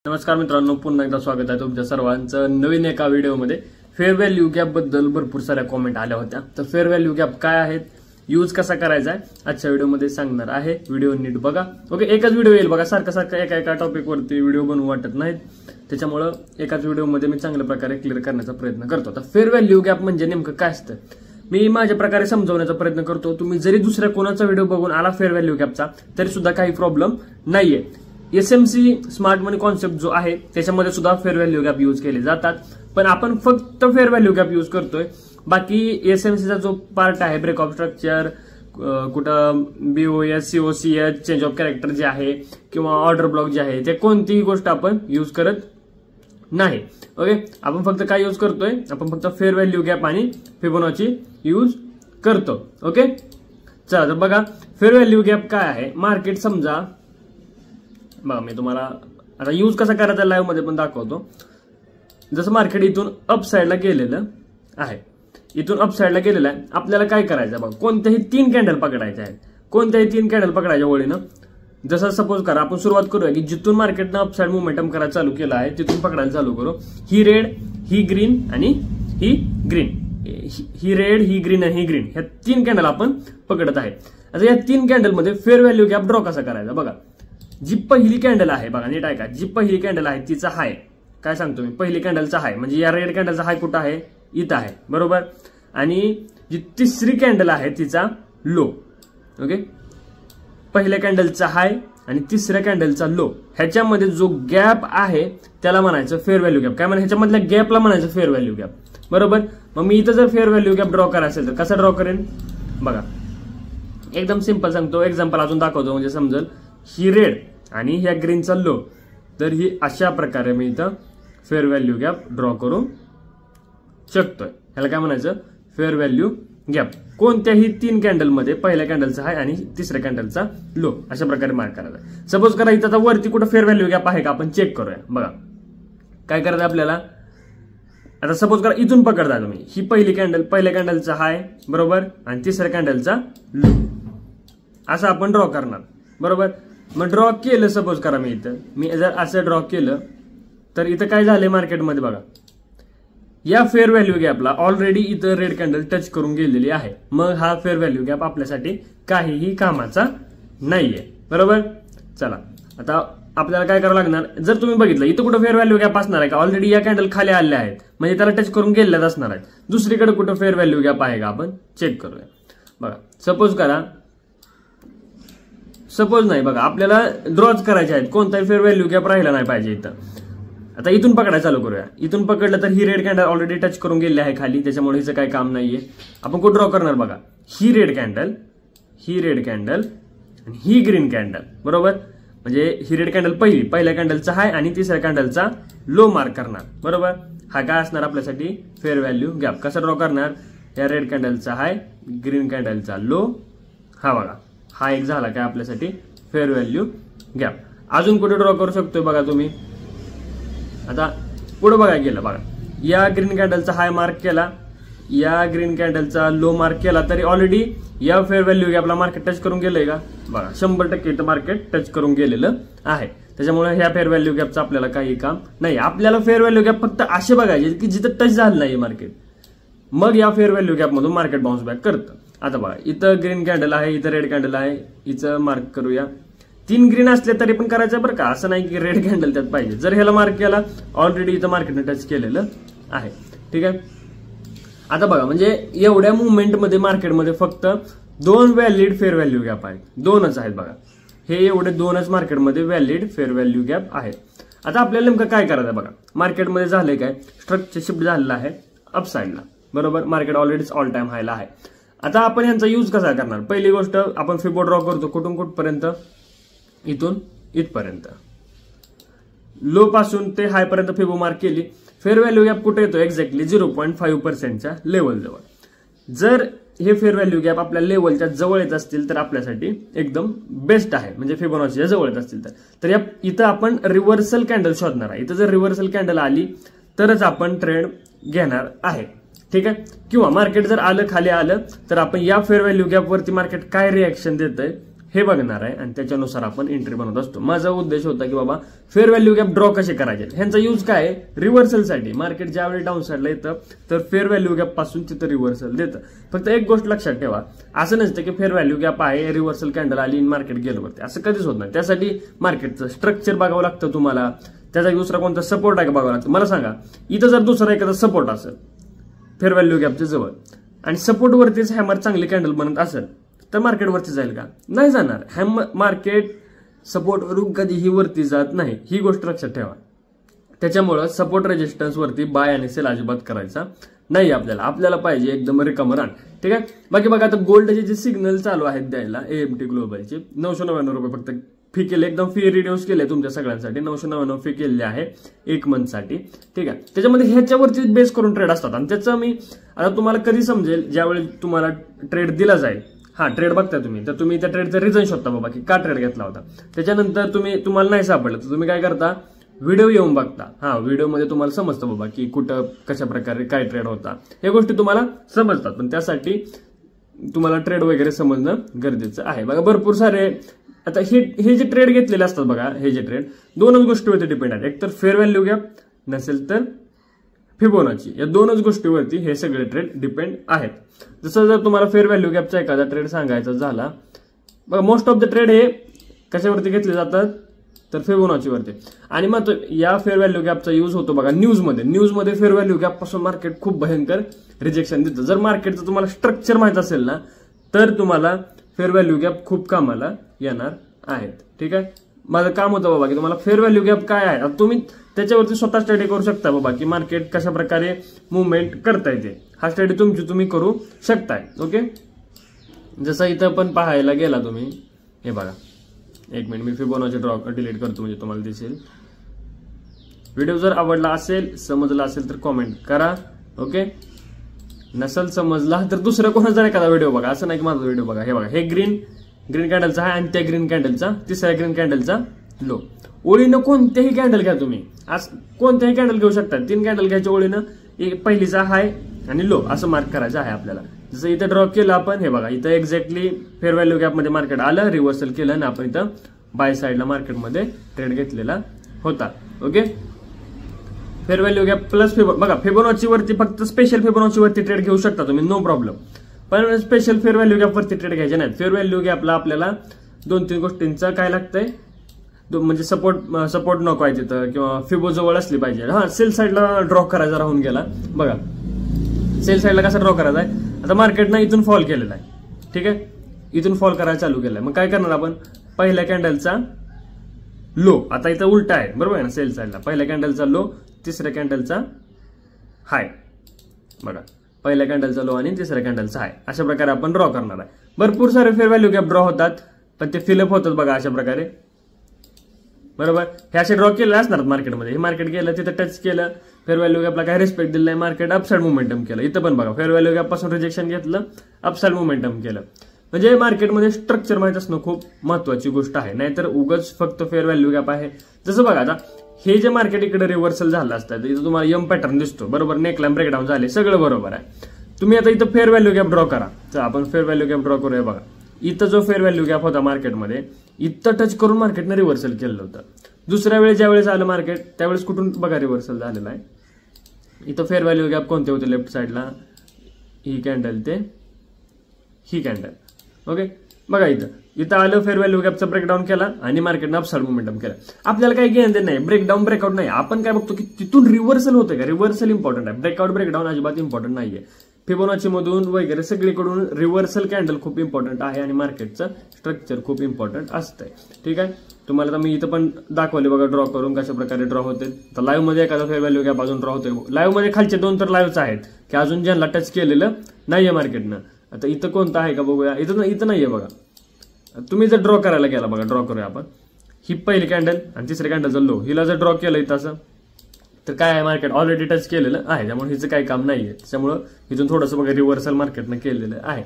नमस्कार मित्रांनो, पुन्हा एकदा स्वागत आहे तुमच्या सर्वांचं नवीन एका व्हिडिओमध्ये। फेअर व्हॅल्यू गॅप बद्दल भरपूर साऱ्या कॉमेंट आल्या होत्या। तर फेअर व्हॅल्यू गॅप काय आहेत, यूज कसा करायचा आहे आजच्या व्हिडिओमध्ये सांगणार आहे। व्हिडिओ नीट बघा। ओके, एकच व्हिडिओ येईल बघा, सारखं एका टॉपिकवरती व्हिडिओ बनवू वाटत नाहीत, त्याच्यामुळे एकाच व्हिडिओमध्ये मी चांगल्या प्रकारे क्लिअर करण्याचा प्रयत्न करतो। तर फेअर व्हॅल्यू गॅप म्हणजे नेमकं काय असतं मी माझ्या प्रकारे समजवण्याचा प्रयत्न करतो। तुम्ही जरी दुसऱ्या कोणाचा व्हिडिओ बघून आला फेअर व्हॅल्यू गॅपचा तरी सुद्धा काही प्रॉब्लेम नाहीये। एसएमसी स्मार्ट मनी कॉन्सेप्ट जो आहे त्याच्यामध्ये सुद्धा फेअर व्हॅल्यू गॅप यूज केले जातात, पण आपण फक्त फेअर व्हॅल्यू गॅप यूज करतोय। बाकी एसएमसीचा जो पार्ट आहे, ब्रेक ऑफ स्ट्रक्चर, कुठं बीओएस सीओसीएच, चेंज ऑफ कॅरेक्टर जे आहे किंवा ऑर्डर ब्लॉक जे आहे, ते कोणतीही गोष्ट आपण यूज करत नाही। ओके, आपण फक्त काय यूज करतोय, आपण फक्त फेअर व्हॅल्यू गॅप आणि फिबोनाची यूज करतो। ओके, चला तर बघा फेअर व्हॅल्यू गॅप काय आहे। मार्केट समजा बघा, मी तुम्हाला आता यूज कसा करायचा लाईव्ह मध्ये पण दाखवतो। जसं मार्केट इथून अप साइडला गेलेलं आहे, इथून अप साइडला गेलेलं आहे, आपल्याला काय करायचं बघा, कोणत्याही 3 कॅन्डल पकडायचे आहेत, कोणत्याही 3 कॅन्डल पकडायच्या ओळीनं। जसं सपोज करा आपण सुरुवात करूया की जिथून मार्केटनं अप साइड मोमेंटम करायला चालू केलं आहे तिथून पकडायला चालू करू। ही रेड, ही ग्रीन आणि ही ग्रीन, ही रेड, ही ग्रीन आणि ही ग्रीन, ह्या 3 कॅन्डल आपण पकडत आहे। आता या 3 कॅन्डल मध्ये फेअर व्हॅल्यू गॅप ड्रॉ कसा करायचा बघा। जी पहिली कॅन्डल आहे बघा, नीट ऐका, जी पहिली कॅन्डल आहे तिचा हाय काय सांगतो मी, पहिली कॅन्डलचा हाय म्हणजे या रेड कॅन्डलचा हाय कुठं आहे, इथं आहे बरोबर। आणि जी तिसरी कॅन्डल आहे तिचा लो। ओके, पहिल्या कॅन्डलचा हाय आणि तिसऱ्या कॅन्डलचा लो, ह्याच्यामध्ये जो गॅप आहे त्याला म्हणायचं फेअर व्हॅल्यू गॅप। काय म्हणा, ह्याच्यामधल्या गॅपला म्हणायचं फेअर व्हॅल्यू गॅप बरोबर। मग मी इथं जर फेअर व्हॅल्यू गॅप ड्रॉ करायचं असेल तर कसा ड्रॉ करेन बघा, एकदम सिंपल सांगतो, एक्झाम्पल अजून दाखवतो म्हणजे समजेल। ही रेड आणि ह्या ग्रीनचा लो, तर ही अशा प्रकारे मी इथं फेअर व्हॅल्यू गॅप ड्रॉ करू शकतोय। ह्याला काय म्हणायचं, फेअर व्हॅल्यू गॅप। कोणत्याही 3 कॅन्डल मध्ये पहिल्या कॅन्डलचा हाय आणि तिसऱ्या कॅन्डलचा लो अशा प्रकारे मार्क करायचा। सपोज करा इथं वरती कुठं फेअर व्हॅल्यू गॅप आहे का, आपण चेक करूया बघा। काय करायचं आपल्याला, आता सपोज करा इथून पकडता तुम्ही, ही पहिली कॅन्डल, पहिल्या कॅन्डलचा हाय बरोबर आणि तिसऱ्या कॅन्डलचा लो, असं आपण ड्रॉ करणार बरोबर। मग ड्रॉ केलं, सपोज करा मी जर असं ड्रॉ केलं तर इथं काय झालंय मार्केटमध्ये बघा, या फेअर व्हॅल्यू गॅपला ऑलरेडी इथं रेड कॅन्डल टच करून गेलेली आहे। मग हा फेअर व्हॅल्यू गॅप आपल्यासाठी काहीही कामाचा नाहीये बरोबर। चला आता आपल्याला काय करावं लागणार, जर तुम्ही बघितलं इथं कुठं फेअर व्हॅल्यू गॅप असणार आहे का, ऑलरेडी या कॅन्डल खाली आलेल्या आहेत म्हणजे त्याला टच करून गेलेल्याच असणार आहेत। दुसरीकडे कुठं फेअर व्हॅल्यू गॅप आहे का आपण चेक करूया बघा। सपोज करा, सपोज नाही बघा, आपल्याला ड्रॉच करायचे आहेत, कोणताही फेअर व्हॅल्यू गॅप राहिला नाही पाहिजे इथं। आता इथून पकडायला चालू करूया, इथून पकडलं तर ही रेड कॅन्डल ऑलरेडी टच करून गेली आहे खाली, त्याच्यामुळे हिचं काही काम नाहीये। आपण कुठं ड्रॉ करणार बघा, ही रेड कॅन्डल, ही रेड कॅन्डल आणि ही ग्रीन कॅन्डल बरोबर। म्हणजे ही रेड कॅन्डल पहिल्या कॅन्डलचा हाय आणि तिसऱ्या कॅन्डलचा लो मार्क करणार बरोबर। हा काय असणार आपल्यासाठी फेअर व्हॅल्यू गॅप। कसा ड्रॉ करणार, या रेड कॅन्डलचा हाय, ग्रीन कॅन्डलचा लो, हा बघा, हा एक झाला काय आपल्यासाठी फेअर व्हॅल्यू गॅप। अजून कुठे ड्रॉ करू शकतोय बघा तुम्ही, आता पुढे बघा गेलं बघा, या ग्रीन कॅन्डलचा हाय मार्क केला, या ग्रीन कॅन्डलचा लो मार्क केला, तरी ऑलरेडी या फेअर व्हॅल्यू गॅपला मार्केट टच करून गेलंय का बघा, 100% इथं मार्केट टच करून गेलेलं आहे। त्याच्यामुळे ह्या फेअर व्हॅल्यू गॅपचं आपल्याला काही काम नाही। आपल्याला फेअर व्हॅल्यू गॅप फक्त असे बघायचे की जिथं टच झालं नाही मार्केट, मग या फेअर व्हॅल्यू गॅप मधून मार्केट बाउन्स बॅक करतं। आता बघा इथं ग्रीन कॅन्डल आहे, इथं रेड कॅन्डल आहे, इथं मार्क करूया। 3 ग्रीन असले तरी पण करायचं बरं का, असं नाही की रेड कॅन्डल त्यात पाहिजे। जर ह्याला मार्क केला, ऑलरेडी इथं मार्केटने टच केलेलं आहे, ठीक आहे। आता बघा म्हणजे एवढ्या मुवमेंटमध्ये मार्केटमध्ये फक्त 2 व्हॅलिड फेअर व्हॅल्यू गॅप आहेत, 2च आहेत बघा। हे एवढे 2च मार्केटमध्ये व्हॅलिड फेअर व्हॅल्यू गॅप आहेत। आता आपल्याला नेमकं काय करायचं बघा, मार्केटमध्ये झालंय काय, स्ट्रक्चर शिफ्ट झालेलं आहे अपसाइडला बरोबर, मार्केट ऑलरेडी ऑल टाइम हायला आहे। आता आपण यांचा यूज कसा करणार, पहिली गोष्ट आपण फिबो ड्रॉ करतो, कुठून कुठपर्यंत, इथून इथपर्यंत, लो पासून ते हाय पर्यंत फिबो मार्क केली। फेअर व्हॅल्यू गॅप कुठे येतो, एक्झॅक्टली 0.5%च्या लेवल जवळ। जर हे फेअर व्हॅल्यू गॅप आपल्या लेवलच्या जवळ येत असतील तर आपल्यासाठी एकदम बेस्ट आहे, म्हणजे फिबोनाचीच्या जवळ येत असतील तर इथं आपण रिव्हर्सल कॅन्डल शोधणार आहे। इथं जर रिव्हर्सल कॅन्डल आली तरच आपण ट्रेड घेणार आहे, ठीक आहे। किंवा मार्केट जर आलं खाली आलं तर आपण या फेअर व्हॅल्यू गॅप वरती मार्केट काय रिएक्शन देतंय हे बघणार आहे आणि त्याच्यानुसार आपण एंट्री बनवत असतो. माझा उद्देश होता की बाबा फेअर व्हॅल्यू गॅप ड्रॉ कसे करायचे. ह्यांचा यूज काय आहे, रिव्हर्सलसाठी. मार्केट ज्यावेळी डाऊन साईडला येतं तर फेअर व्हॅल्यू गॅप पासून तिथं रिव्हर्सल देतं. फक्त एक गोष्ट लक्षात ठेवा, असं नसतं की फेअर व्हॅल्यू गॅप आहे, रिव्हर्सल कॅन्डल आली मार्केट गेलं वरती, असं कधीच होत नाही. त्यासाठी मार्केटचं स्ट्रक्चर बघावं लागतं तुम्हाला, त्याचा दुसरा कोणता सपोर्ट आहे का बघावं लागतं. मला सांगा, इथं जर दुसरा एखादा सपोर्ट असेल फेअर व्हॅल्यू गॅपच्या जवळ आणि सपोर्ट वरतीच हॅमर चांगली कॅन्डल बनत असेल तर मार्केट वरती जाईल का, नाही जाणार. मार्केट सपोर्ट वरून कधीही वरती जात नाही, ही गोष्ट लक्षात ठेवा. त्याच्यामुळं सपोर्ट रेजिस्टन्स वरती बाय आणि सेल अजिबात करायचा नाही. आपल्याला पाहिजे एकदम रिकम रन. ठीक आहे. बाकी बघा, आता गोल्डचे जे सिग्नल चालू आहेत द्यायला AMT ग्लोबलचे 999 रुपये फक्त फी केले, एकदम फी रिड्यूस केले तुमच्या सगळ्यांसाठी. 999 फी केलेली आहे 1 मंथसाठी. ठीक आहे. त्याच्यामध्ये ह्याच्यावरती बेस करून ट्रेड असतात आणि त्याचं मी आता तुम्हाला कधी समजेल, ज्यावेळी तुम्हाला ट्रेड दिला जाईल. हा ट्रेड बघताय तुम्ही, तर तुम्ही त्या ट्रेडचं रिझन शोधता बाबा की का ट्रेड घेतला होता. त्याच्यानंतर तुम्हाला नाही सापडलं तर तुम्ही काय करता, व्हिडिओ येऊन बघता. हा व्हिडिओमध्ये तुम्हाला समजतं बाबा की कुठं कशा प्रकारे काय ट्रेड होता, या गोष्टी तुम्हाला समजतात. पण त्यासाठी तुम्हाला ट्रेड वगैरे समजणं गरजेचं आहे. बघा भरपूर सारे आता हे जे ट्रेड घेतलेले असतात बघा, हे जे ट्रेड दोनच गोष्टीवरती डिपेंड आहेत. एक तर फेअर व्हॅल्यू गॅप, नसेल तर फिबोनाची. या दोनच गोष्टीवरती हे सगळे ट्रेड डिपेंड आहेत. जसं जर तुम्हाला फेअर व्हॅल्यू गॅपचा एखादा ट्रेड सांगायचा झाला, बघा मोस्ट ऑफ द ट्रेड हे कशावरती घेतले जातात तर फिबोनाचीवरती. आणि मग या फेअर व्हॅल्यू गॅपचा यूज होतो बघा न्यूजमध्ये फेअर व्हॅल्यू गॅप पासून मार्केट खूप भयंकर रिजेक्शन देतं. जर मार्केटचं तुम्हाला स्ट्रक्चर माहित असेल ना, तर तुम्हाला फेअर व्हॅल्यू गॅप खूप कामाला येणार आहेत. ठीक आहे. माझं काम होतं बाबा की तुम्हाला फेअर व्हॅल्यू गॅप काय आहे, तुम्ही त्याच्यावरती स्वतः स्टडी करू शकता बाबा की मार्केट कशा प्रकारे मुवमेंट करता येते. हा स्टडी तुम्ही करू शकताय. ओके. जसं इथं पण पाहायला गेला तुम्ही, हे बघा 1 मिनिट मी फिबोनाची ड्रॉ डिलीट करतो म्हणजे तुम्हाला दिसेल. व्हिडिओ जर आवडला असेल, समजला असेल तर कॉमेंट करा. ओके. नसेल समजला तर दुसरं कोणाचा एखादा व्हिडिओ बघा, असं नाही की माझा व्हिडिओ बघा. हे बघा, हे ग्रीन कॅन्डलचा आहे आणि त्या ग्रीन कॅन्डलचा, तिसऱ्या ग्रीन कॅन्डलचा लो. ओळीनं कोणत्याही कॅन्डल घ्या तुम्ही, आज कोणत्याही कॅन्डल घेऊ शकता. 3 कॅन्डल घ्यायच्या ओळीनं एक पहिलीचा हाय आणि लो असं मार्क करायचं आहे आपल्याला. जसं इथं ड्रॉ केलं आपण, हे बघा इथं एक्झॅक्टली फेअर व्हॅल्यू गॅपमध्ये मार्केट आलं, रिव्हर्सल केलं आणि आपण इथं बाय साईडला मार्केटमध्ये ट्रेड घेतलेला होता. Okay. Fair value gap plus बघा फिबोनाची वरती फक्त स्पेशल फिबोनाची वरती ट्रेड घेऊ शकता तुम्ही, नो प्रॉब्लेम. पण स्पेशल फेअर व्हॅल्यू गॅप वरती ट्रेड घ्यायचे नाही. फेअर व्हॅल्यू गॅपला आपल्याला 2-3 गोष्टींचं काय लागतंय, म्हणजे सपोर्ट नको आहे तिथं किंवा फिबो जवळ असली पाहिजे. हा सेल साईडला ड्रॉ करायचा राहून गेला. बघा सेल साईडला कसा ड्रॉ करायचा आहे, आता मार्केटनं इथून फॉल केलेला आहे. ठीक आहे. इथून फॉल करायला चालू केलाय. मग काय करणार आपण, पहिल्या कॅन्डलचा लो, आता इथं उलटा आहे बरोबर आहे ना, सेल साईडला पहिल्या कॅन्डलचा लो, तिसऱ्या कॅन्डलचा हाय. बघा पहिल्या कॅन्डलचा लो आणि तिसऱ्या कॅन्डलचा हाय, अशा प्रकारे आपण ड्रॉ करणार आहे. भरपूर सारे फेअर व्हॅल्यू गॅप ड्रॉ होतात, पण ते फिलअप होतात बघा अशा प्रकारे. बरोबर. हे असे ड्रॉ केले असणार मार्केटमध्ये. हे मार्केट गेलं, तिथं टच केलं, फेअर व्हॅल्यू गॅपला काही रिस्पेक्ट दिलं नाही, मार्केट अपसाइड मोमेंटम केलं. इथं पण बघा फेअर व्हॅल्यू गॅप पासून रिजेक्शन घेतलं, अपसाइड मोमेंटम केलं. म्हणजे मार्केटमध्ये स्ट्रक्चर माहित असणं खूप महत्वाची गोष्ट आहे. नाहीतर उगाच फक्त फेअर व्हॅल्यू गॅप आहे. जसं बघा आता हे जे मार्केट इकडे रिव्हर्सल झालं असतं, इथं तुम्हाला एम पॅटर्न दिसतो बरोबर, नेकलाइन ब्रेकडाऊन झाले, सगळं बरोबर आहे. तुम्ही आता इथं फेअर व्हॅल्यू गॅप ड्रॉ करा. तर आपण फेअर व्हॅल्यू गॅप ड्रॉ करूया. बघा इथं जो फेअर व्हॅल्यू गॅप होता मार्केटमध्ये, इथं टच करून मार्केटने रिव्हर्सल केलं होतं. दुसऱ्या वेळेस ज्यावेळेस आलं मार्केट, त्यावेळेस कुठून बघा रिव्हर्सल झालेला आहे. इथं फेअर व्हॅल्यू गॅप कोणते होते, लेफ्ट साईडला ही कॅन्डल ते ही कॅन्डल. ओके. बघा इथं आलं, फेअर व्हॅल्यू गॅपचा ब्रेकडाऊन केला आणि मार्केटनं अपसाइड मोमेंटम केला. आपल्याला काही घेणं देणं नाही, ब्रेकडाऊन ब्रेकआउट नाही. आपण काय बघतो की तिथून रिव्हर्सल होतं का, रिव्हर्सल इम्पॉर्टंट आहे, ब्रेकआउट ब्रेकडाऊन अजिबात इम्पॉर्टंट नाहीये. फिबोनाची मधून वगैरे सगळीकडून रिव्हर्सल कॅन्डल खूप इम्पॉर्टंट आहे आणि मार्केटचं स्ट्रक्चर खूप इम्पॉर्टंट असतंय. ठीक आहे. तुम्हाला मी इथं पण दाखवले बघा ड्रॉ करून कशा प्रकारे ड्रॉ होते. तर लाईव्ह मध्ये एखादा फेअर व्हॅल्यू गॅप अजून ड्रॉ होते. लाईव्ह मध्ये खालचे 2 तर लाईव्हच आहेत की अजून ज्यांना टच केलेलं नाहीये मार्केटनं. आता इथं कोणतं आहे का बघूया. इथं नाहीये बघा. तुम्ही जर ड्रॉ करायला गेला, बघा ड्रॉ करूया आपण. ही पहिली कॅन्डल आणि तिसऱ्या कॅन्डलचा लो, हिला जर ड्रॉ केलं इथं असं, तर काय आहे, मार्केट ऑलरेडी टच केलेलं आहे, त्यामुळे हिचं काही काम नाहीये. त्याच्यामुळं इथून थोडंसं बघा रिव्हर्सल मार्केटनं केलेलं आहे.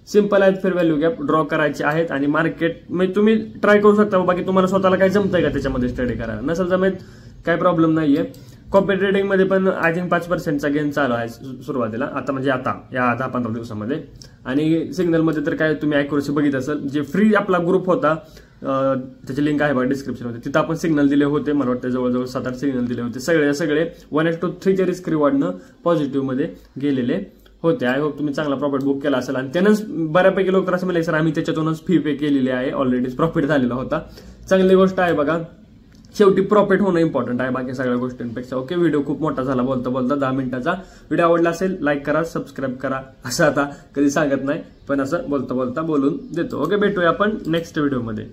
सिंपल आहेत फेअर व्हॅल्यू गॅप ड्रॉ करायचे आहेत आणि मार्केट म्हणजे तुम्ही ट्राय करू शकता बाबा की तुम्हाला स्वतःला काय जमतंय का त्याच्यामध्ये स्टडी करायला. नसेल जमेत काय प्रॉब्लेम नाहीये. कॉपी ट्रेडिंग मध्ये पण आय थिंक 5% गेन चालू आहे सुरुवातीला, आता म्हणजे आता या 10-15 दिवसामध्ये. आणि सिग्नल मध्ये तर काय तुम्ही ॲक्युरसी बघित असेल, जे फ्री आपला ग्रुप होता त्याची लिंक आहे बघा डिस्क्रिप्शन मध्ये, तिथं आपण सिग्नल दिले होते, मला वाटतं जवळजवळ 7-8 सिग्नल दिले होते. सगळे 1:3 च्या रिस्क रिवॉर्डनं पॉझिटिव्ह मध्ये गेलेले होते. आय होप तुम्ही चांगला प्रॉफिट बुक केला असेल. आणि त्यानंच बऱ्यापैकी लोक असं म्हणले सर आम्ही त्याच्यातूनच फी पे केलेली आहे, ऑलरेडी प्रॉफिट झालेला होता. चांगली गोष्ट आहे बघा, शेवटी प्रॉफिट होणं इम्पॉर्टंट आहे बाकी सगळ्या गोष्टींपेक्षा. ओके, व्हिडिओ खूप मोठा झाला बोलता बोलता 10 मिनिटाचा. व्हिडिओ आवडला असेल लाईक करा, सबस्क्राईब करा. असं आता कधी सांगत नाही, पण असं बोलता बोलता बोलून देतो. ओके, भेटूया आपण नेक्स्ट व्हिडिओमध्ये.